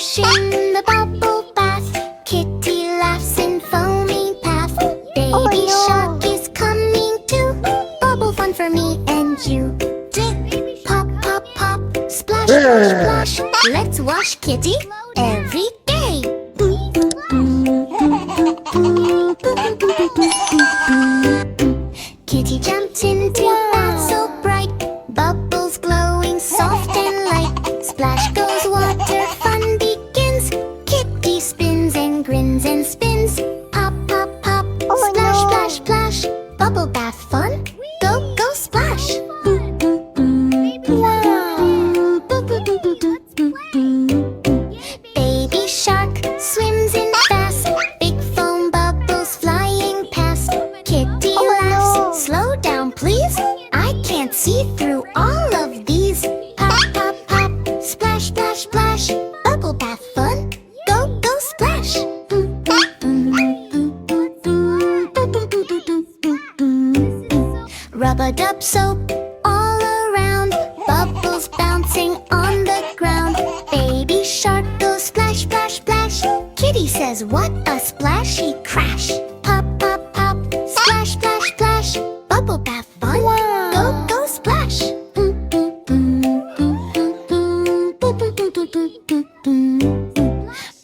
Splash in the bubble bath. Kitty laughs in foamy path. Baby shark is coming too. Bubble fun for me and you. Pop, pop, pop. Splash, splash, splash. Let's wash Kitty every day. Kitty jumped into bath so bright. Bubbles glowing soft and light. Splash goes water, fun begins. Kitty spins and grins and spins. Pop, pop, pop. Splash, splash, splash. Bubble bath fun. Go, go, splash. Baby shark swims in fast. Big foam bubbles flying past. Kitty laughs. Slow down, please. I can't see through all of these. Pop, pop, pop. Splash, splash, splash. Bubble bath fun. Go, go, splash. Rub-a-dub soap all around. Bubbles bouncing on the ground. Baby shark goes splash, splash, splash. Kitty says, what a splashy crash. Pop, pop, pop. Splash, splash, splash. Bubble bath fun. Go, go, splash.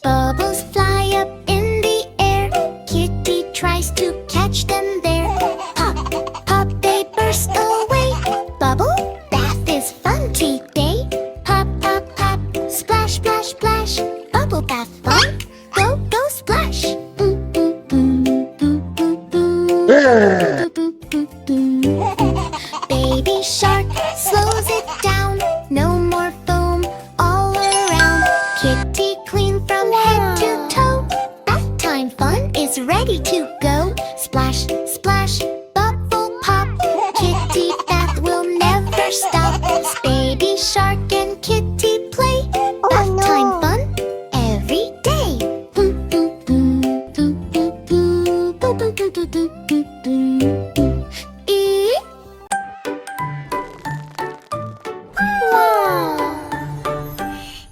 Bubbles fly up in the air. Kitty tries to catch them there. Pop, pop, they burst away. Bubble bath is fun today. Pop, pop, pop. Splash, splash, splash. Bubble bath fun. Go, go, splash. Baby shark slows it down. No more foam all around. Kitty clean from head to toe. Bath time fun is ready to go. Splash, splash, bubble pop. Kitty bath will never stop. Baby shark and Kitty play. Bath time fun every day.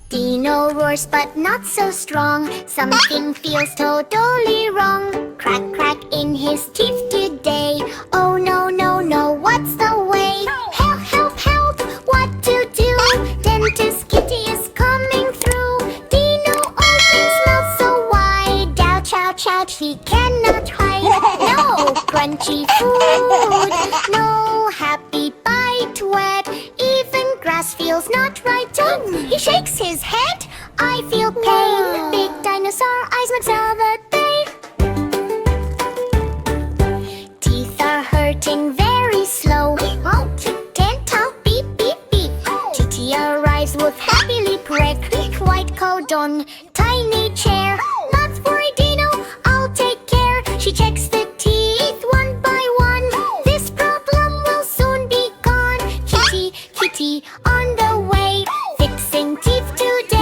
Dino roars but not so strong. Something feels totally wrong. Crack, crack in his teeth today. Oh no, no, no, what's the way? Help, help, help, what to do? Dentist Kitty is coming through. Dino opens mouth so wide. Ouch, ouch, ouch, he cannot hide. No crunchy food, no happy bite wet. Even grass feels not right. He shakes his head. I feel pain. Big dinosaur eyes makes all the day. Teeth are hurting very slow. Dental beep beep beep. Kitty arrives with happy lip red. White coat on tiny chair. Not worry, Dino, I'll take care. She checks the teeth one by one. This problem will soon be gone. Kitty, Kitty, on the way. Fixing teeth today.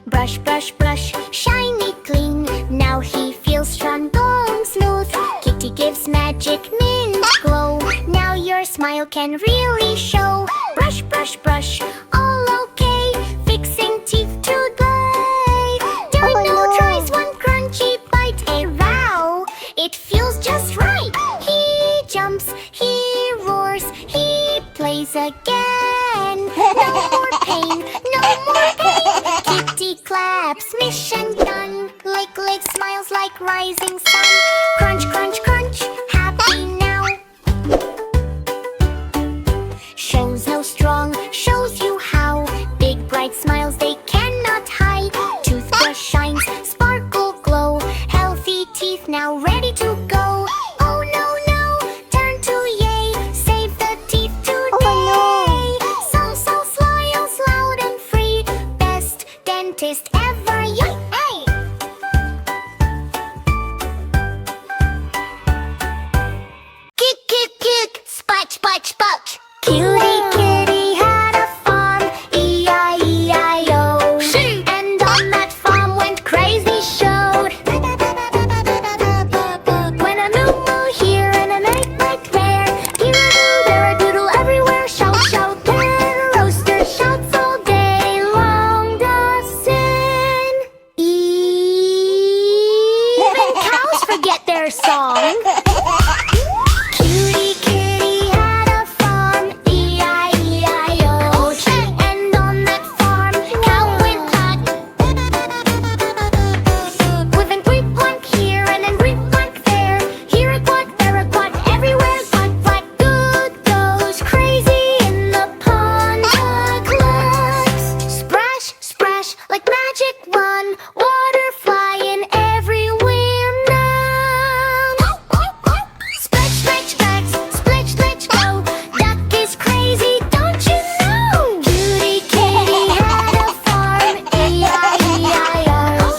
Brush, brush, brush, shiny clean. Now he feels strong, bone smooth. Kitty gives magic mint glow. Now your smile can really show. Brush, brush, brush, all okay. Fixing teeth today. Dino tries one crunchy bite. Hey, wow, it feels just right. He jumps, he roars, he plays again. No more pain, no more pain. Kitty claps, mission done. Lick smiles like rising sun. Crunch, crunch, crunch, happy now. Shows no strong, shows you how. Big bright smiles they cannot hide. Toothbrush shines, sparkle glow. Healthy teeth now ready to go. Oh no, no, turn to yay. Save the teeth today. So smiles loud and free. Best dentist ever, yay! Cutie kitty had a farm, E-I-E-I-O. And on that farm, cow went quack. With an queep quack here and an queep quack there. Here a quack, there a quack, everywhere quack quack. Good goes crazy in the pond. The clocks splash, splash like magic run. Water flying everywhere now. Splash, splash, splash, splash, splash, go. Duck is crazy, don't you know? Cutie kitty had a farm, E-I-E-I-O.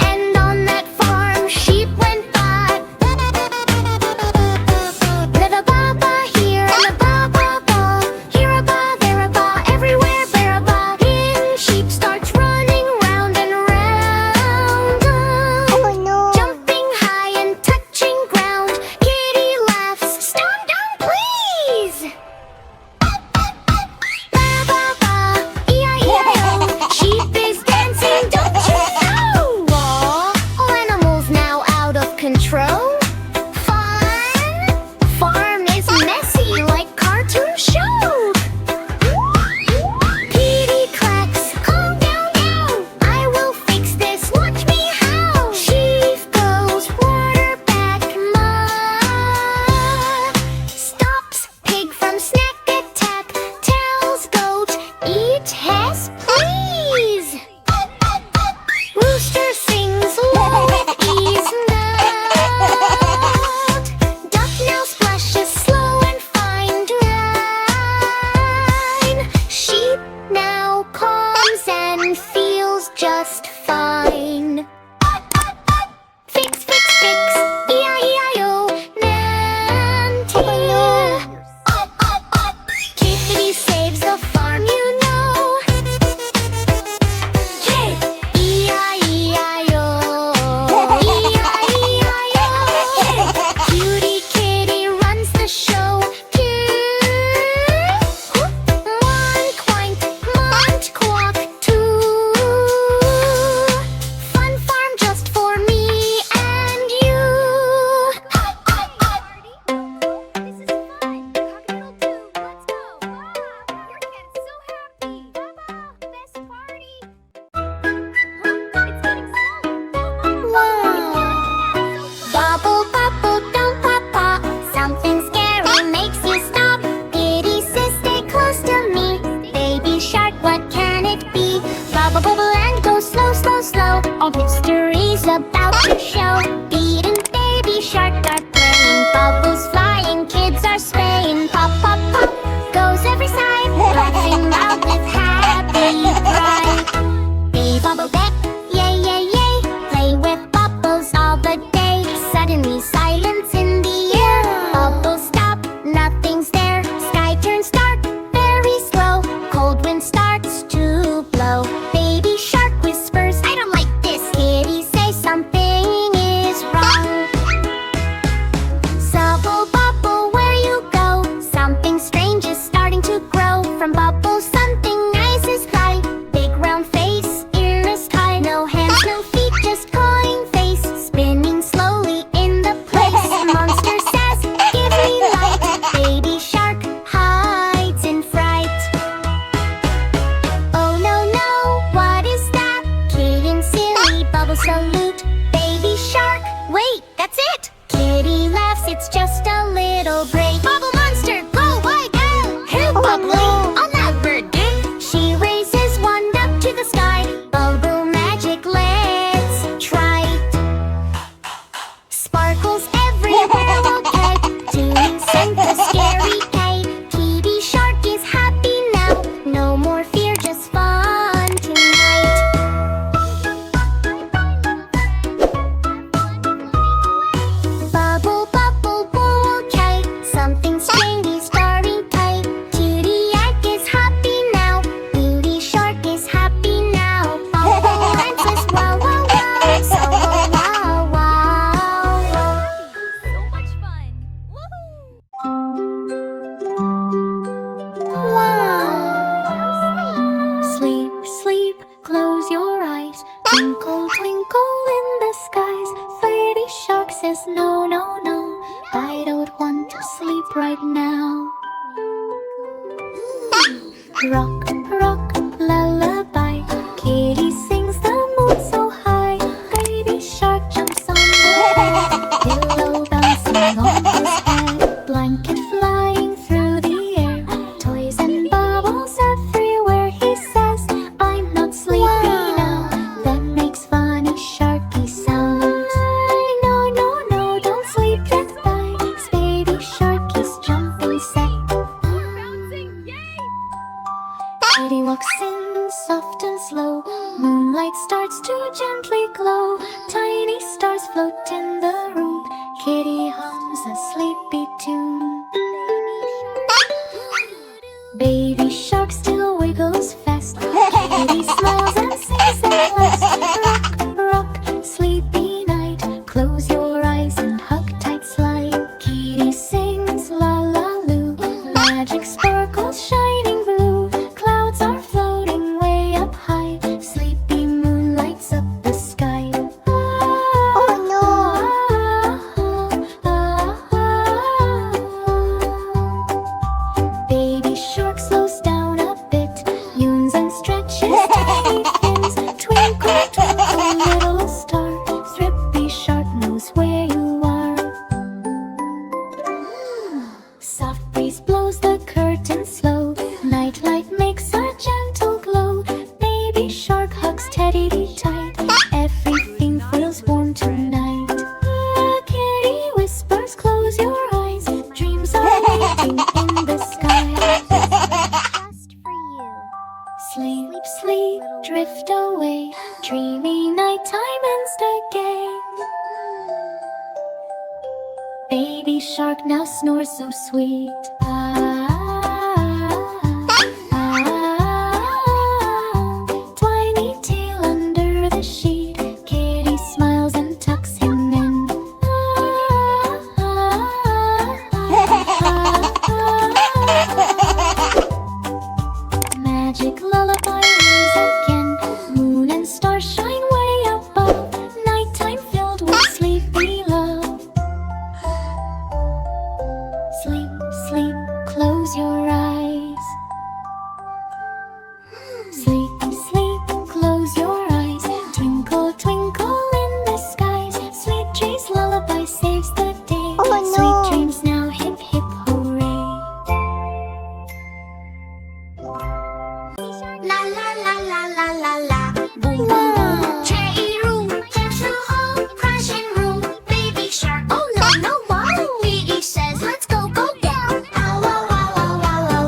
And on that farm, sheep went by. Little baba here and a baba ball. Here a ba, there a ba, everywhere there a ba. In sheep starts running round and round. Jumping high and touching ground. Kitty laughs, stop down please. Ba ba ba, E-I-E-I-O. Sheep is dancing, don't you know? Aw, animals now out of control. Fun! Farm is messy like cartoon show. Kitty clacks, calm down now. I will fix this, watch me how. Sheep goes, water back, ma. Stops pig from snack attack. Tells goat, eat hess please. Rooster sings low with ease loud. Duck now splashes slow and fine. Sheep now calms and feels just fine. Fix, fix, fix, E-I-E-I-O. Nanty. Kitty saves the farm, you know. E-I-E-I-O. E-I-E-I-O. Cutie kitty runs the show. One quack, munt quack, two. Fun farm just for me and you. This is fun. Cock-a-doodle-doo. Let's go. You're getting so happy. Best party. It's getting Bubble, bubble, don't pop, pop. Something scary makes you stop. Kitty says stay close to me. Baby shark, what can it be? Bubble, bubble and go slow, slow, slow. All mystery's about to show. Pete and baby shark are playing. Bubbles flying, kids are swaying. Pop, pop, pop, goes every side. Laughing loud with happy pride. Be bubble back, yay, yay, yay. Play with bubbles all the day. Suddenly silence in the air. Bubbles stop, nothing's there. Sky turns dark, very slow. Cold wind starts to blow. Baby shark whispers, I don't like this. Kitty says something is wrong. Subble bubble, where you go? Something strange is starting to grow. From bubbles something nice is fly. Big round face in the sky. No hands, no feet, just cawing face. Spinning slowly in the place. Monster says, give me light. Baby shark hides in fright. Oh no, no, what is that? Kitty and silly bubble salute. Baby shark, wait, that's it. Kitty laughs, it's just a little break. Bubble monster, go away, go. Hey, bubbly, on that bird, dude. She raises one up to the sky. Bubble magic, let's try. Sparkles everywhere, okay. Doing Santa scary day. Kitty shark is happy now. No more fear, just fun tonight. Bubble, bubble, okay. Something right now. Rock, rock, lullaby. Kitty sings the moon so high. Baby shark jumps on the bed. Pillow bouncing on his head. Blanket flying through the air. Toys and bubbles everywhere. He says, I'm not sleepy now. Then makes funny sharky sounds. No, no, no, don't sleep that night. Baby shark is jumping set. Kitty walks in soft and slow. Moonlight starts to gently glow. Tiny stars float in the room. Kitty hums a sleepy tune. Baby shark still wiggles fast. Kitty smiles and sings at last. Rock, rock, sleepy night. Close your eyes and hug tight slide. Kitty sings la la loo. Magic sparkles shining blue. Clouds are floating way up high. Sleepy moon lights up the sky. Oh no! Baby shark slows down a bit. Yawns and stretches tiny fins. Twinkle, twinkle, little star. Thrippy shark knows where you are. Soft breeze blows the curtain slow. Nightlight makes a gentle glow. Baby shark hugs Teddy tight. Everything feels warm tonight. Kitty whispers, close your eyes. Dreams are waiting in the sky. Just for you. Sleep, sleep, drift away. Dreamy nighttime ends the game. Baby shark now snores so sweet. Tiny tail under the sheet. Kitty smiles and tucks him in. Magic lullaby rings again. Moon and stars shine way above. Nighttime filled with sleepy love. Sleep, sleep, close your eyes. Sleep, sleep, close your eyes. Twinkle, twinkle in the skies. Sweet dreams lullaby saves the day. Sweet dreams now, hip hip hooray. La la la la la la la. Boom boom boom. Cherry room, dance the whole crashing room. Baby shark, oh no no wow. Piggy says let's go go down. Ow wow wow wow wow wow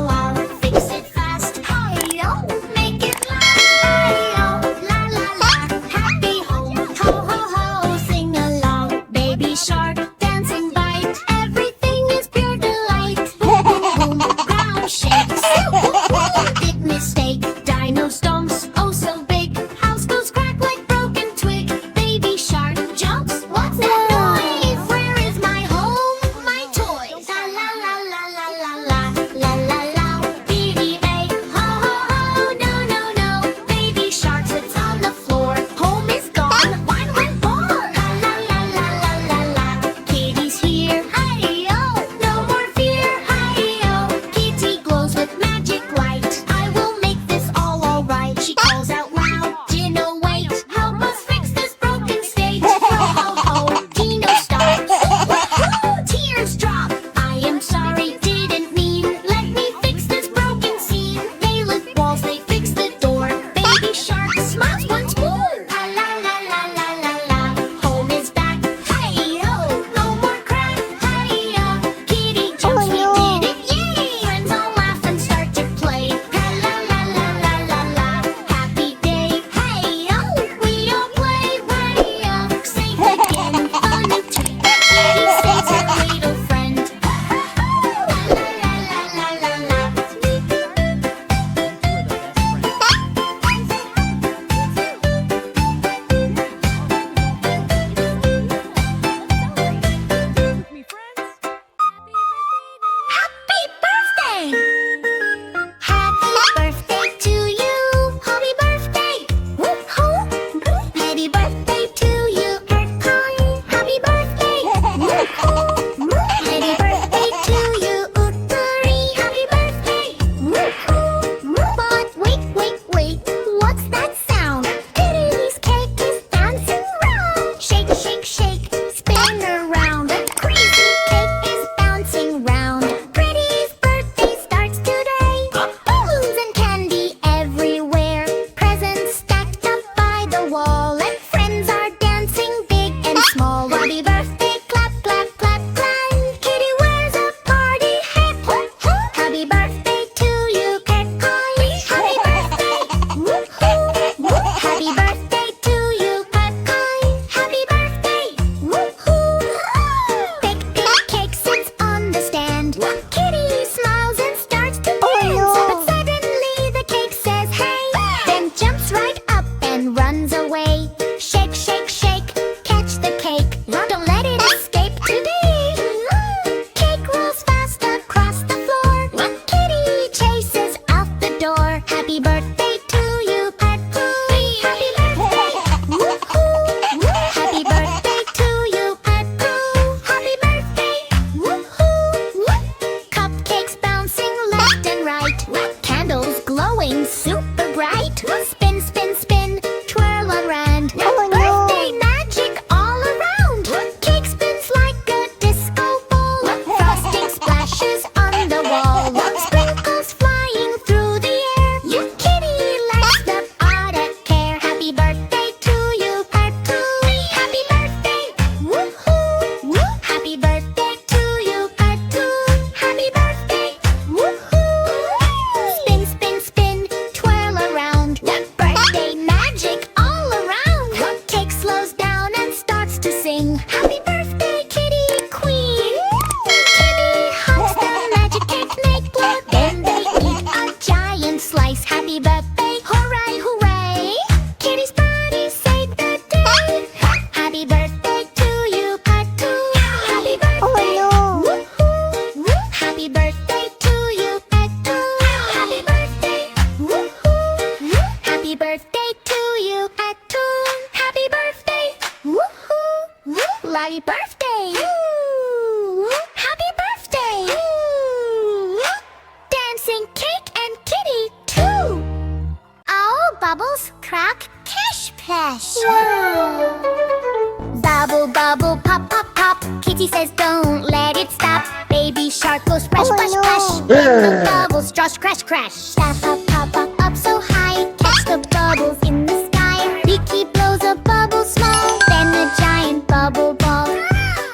crash, crash, crash. Staff up, pop up, up so high. Catch the bubbles in the sky. Beaky blows a bubble small, then a giant bubble ball.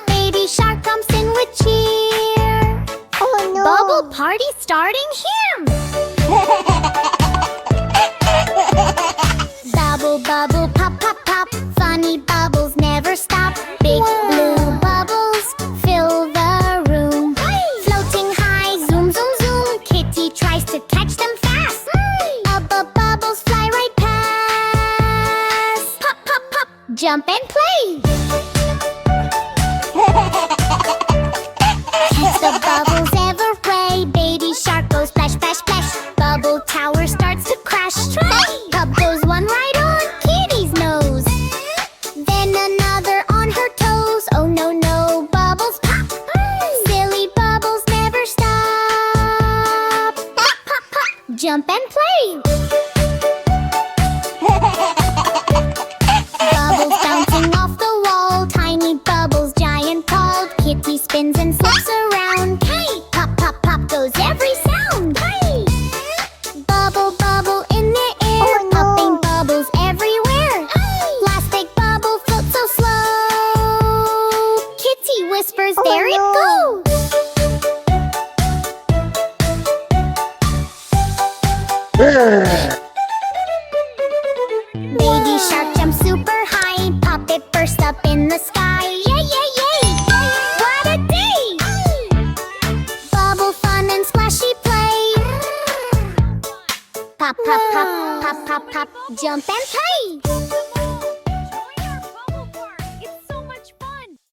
Baby shark comes in with cheer. Oh no! Bubble party starting here. Bubble, bubble, pop, pop, pop. Funny bubbles never stop. Big blue bubbles fill the room. Floating high, zoom, zoom, zoom. Kitty tries to catch them fast. Bubbles fly right past. Pop, pop, pop, jump and play. Catch the bubbles every. Baby shark goes splash, splash, splash. Bubble tower starts to crash. Cup goes one right on Kitty's nose, then another on her toes. Oh no, no, bubbles pop. Silly bubbles never stop. Pop, pop, pop, jump and play. Bubbles bouncing off the wall. Tiny bubbles, giant called. Kitty spins and flips around. Hey, pop, pop, pop goes every sound. Hey, bubble, bubble in the air. Popping bubbles everywhere. Plastic bubble floats so slow. Kitty whispers, there it goes. Baby shark jumps super high. Pop it burst up in the sky. Yay, yay, yay! What a day! Bubble fun and splashy play. Pop, pop, pop, pop, pop, pop, jump and play.